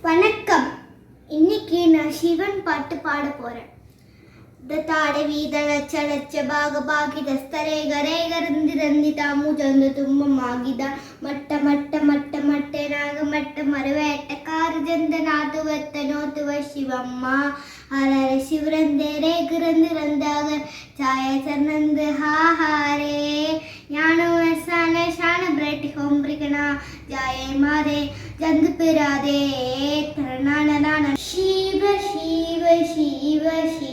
வணக்கம். இன்னைக்கு நான் சிவன் பாட்டு பாட போறேன். தாடவி தளச்ச லட்ச பாக பாகித ஸ்தரே கரே கருந்தி ரந்திதா முஜந்த தும்மமாகித மட்ட மட்ட மட்ட மட்டே நாக மட்ட மறுவேட்ட கார்ஜந்த நாதுவத்த நோதுவ சிவಮ್ಮ ஹரர சிவரந்தேரே கிரந்து ரந்தாக சாய சர்னந்து ஹாஹாரே ஞானோ சான ஷான பிரேட்டி ஹோம்ரிகனா ஜாயே மாதே ஜந்து பிராதே தரணான சிவ சிவ சிவ சிவ